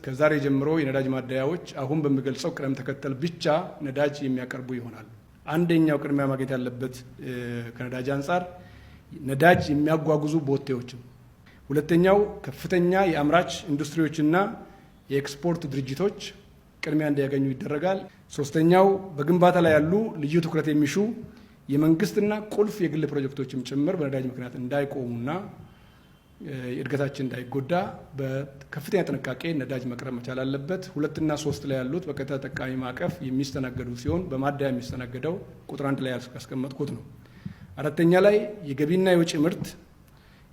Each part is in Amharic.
ከዛሬ ጀምሮ የነዳጅ ማደያዎች አሁን በሚገልጸው ቅደም ተከተል ብቻ ነዳጅ የሚያቀርቡ ይሆናል። አንደኛው ቅድሚያ ማግኘት ያለበት ከነዳጅ አንጻር ነዳጅ የሚያጓጉዙ ቦቴዎችን፣ ሁለተኛው ከፍተኛ የአምራች ኢንዱስትሪዎችና የኤክስፖርት ድርጅቶች ቅድሚያ እንዲያገኙ ይደረጋል። ሶስተኛው በግንባታ ላይ ያሉ ልዩ ትኩረት የሚሹ የመንግስትና ቁልፍ የግል ፕሮጀክቶችም ጭምር በነዳጅ ምክንያት እንዳይቆሙና እድገታችን እንዳይጎዳ በከፍተኛ ጥንቃቄ ነዳጅ መቅረብ መቻል አለበት። 2 እና 3 ላይ ያሉት በቀጥታ ተጠቃሚ ማዕቀፍ የሚስተናገዱ ሲሆን በማደያ የሚስተናገደው ቁጥር 1 ላይ ያስቀመጥኩት ነው። 4ኛ ላይ የገቢና የውጭ ምርት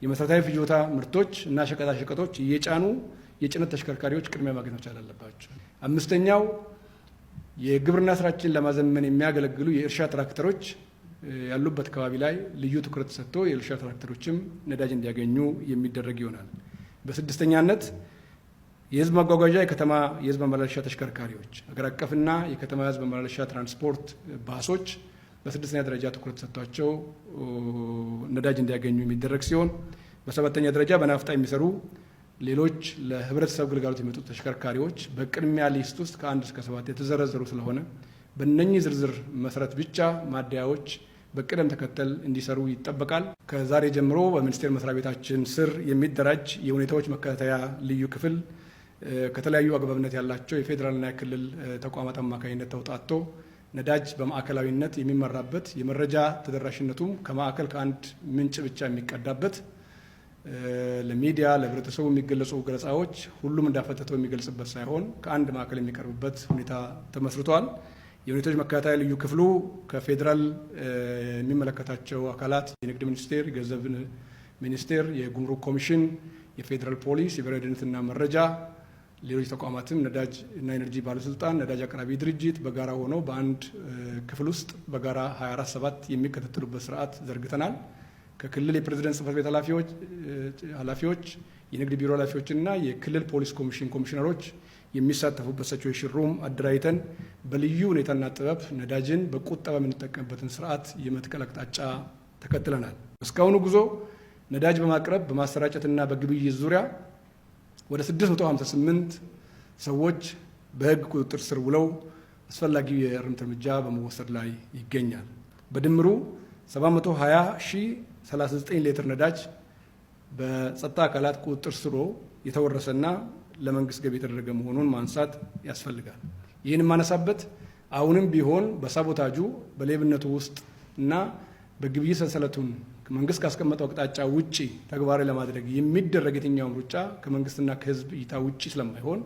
የመሰረታዊ ፍጆታ ምርቶች እና ሸቀጣሸቀጦች እየጫኑ የጭነት ተሽከርካሪዎች ቅድሚያ ማግኘት መቻል አለባቸው። 5ኛው የግብርና ስራችን ለማዘመን የሚያገለግሉ የእርሻ ትራክተሮች ያሉበት አካባቢ ላይ ልዩ ትኩረት ሰጥቶ የእርሻ ትራክተሮችም ነዳጅ እንዲያገኙ የሚደረግ ይሆናል። በ6ኛነት የህዝብ ማጓጓዣ የከተማ የህዝብ ማመላለሻ ተሽከርካሪዎች፣ አገር አቀፍና የከተማ የህዝብ ማመላለሻ ትራንስፖርት ባሶች በ6ኛ ደረጃ ትኩረት ሰጥቷቸው ነዳጅ እንዲያገኙ የሚደረግ ሲሆን በ7ኛ ደረጃ በናፍጣ የሚሰሩ ሌሎች ለህብረተሰብ ግልጋሎት የሚመጡ ተሽከርካሪዎች በቅድሚያ ሊስት ውስጥ ከ1 እስከ 7 የተዘረዘሩ ስለሆነ በእነኚህ ዝርዝር መሰረት ብቻ ማደያዎች በቅደም ተከተል እንዲሰሩ ይጠበቃል። ከዛሬ ጀምሮ በሚኒስቴር መስሪያ ቤታችን ስር የሚደራጅ የሁኔታዎች መከታተያ ልዩ ክፍል ከተለያዩ አግባብነት ያላቸው የፌዴራልና የክልል ተቋማት አማካኝነት ተውጣቶ ነዳጅ በማዕከላዊነት የሚመራበት የመረጃ ተደራሽነቱም ከማዕከል ከአንድ ምንጭ ብቻ የሚቀዳበት ለሚዲያ ለህብረተሰቡ የሚገለጹ ገለጻዎች ሁሉም እንዳፈተተው የሚገልጽበት ሳይሆን ከአንድ ማዕከል የሚቀርብበት ሁኔታ ተመስርቷል። የሁኔታዎች መከታተያ ልዩ ክፍሉ ከፌዴራል የሚመለከታቸው አካላት የንግድ ሚኒስቴር፣ የገንዘብ ሚኒስቴር፣ የጉምሩክ ኮሚሽን፣ የፌዴራል ፖሊስ፣ የብሔራዊ ደህንነትና መረጃ፣ ሌሎች ተቋማትም ነዳጅ እና ኤነርጂ ባለስልጣን፣ ነዳጅ አቅራቢ ድርጅት በጋራ ሆነው በአንድ ክፍል ውስጥ በጋራ 24/7 የሚከታተሉበት ስርዓት ዘርግተናል። ከክልል የፕሬዝዳንት ጽህፈት ቤት ኃላፊዎች፣ የንግድ ቢሮ ኃላፊዎችና የክልል ፖሊስ ኮሚሽን ኮሚሽነሮች የሚሳተፉበት ሲቹዌሽን ሩም አደራጅተን በልዩ ሁኔታና ጥበብ ነዳጅን በቁጠባ የምንጠቀምበትን ስርዓት የመትከል አቅጣጫ ተከትለናል። እስካሁኑ ጉዞ ነዳጅ በማቅረብ በማሰራጨትና በግብይት ዙሪያ ወደ 658 ሰዎች በህግ ቁጥጥር ስር ውለው አስፈላጊው የእርምት እርምጃ በመወሰድ ላይ ይገኛል። በድምሩ 720,039 ሊትር ነዳጅ በጸጥታ አካላት ቁጥጥር ስር የተወረሰና ለመንግስት ገቢ የተደረገ መሆኑን ማንሳት ያስፈልጋል። ይህን ማነሳበት አሁንም ቢሆን በሳቦታጁ በሌብነቱ ውስጥ እና በግብይት ሰንሰለቱን መንግስት ካስቀመጠው አቅጣጫ ውጪ ተግባራዊ ለማድረግ የሚደረግ የትኛውም ሩጫ ከመንግስትና ከህዝብ እይታ ውጪ ስለማይሆን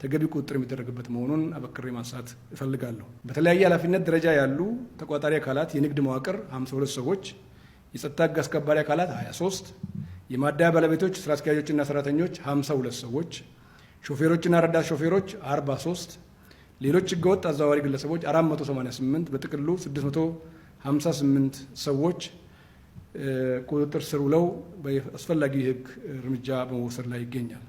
ተገቢ ቁጥጥር የሚደረግበት መሆኑን አበክሬ ማንሳት እፈልጋለሁ። በተለያየ ኃላፊነት ደረጃ ያሉ ተቋጣሪ አካላት የንግድ መዋቅር 52 ሰዎች፣ የጸጥታ ህግ አስከባሪ አካላት 23፣ የማደያ ባለቤቶች ስራ አስኪያጆችና ሰራተኞች 52 ሰዎች፣ ሾፌሮችና ረዳት ሾፌሮች 43፣ ሌሎች ህገወጥ አዘዋዋሪ ግለሰቦች 488፣ በጥቅሉ 658 ሰዎች ቁጥጥር ስር ውለው አስፈላጊ ህግ እርምጃ በመወሰድ ላይ ይገኛል።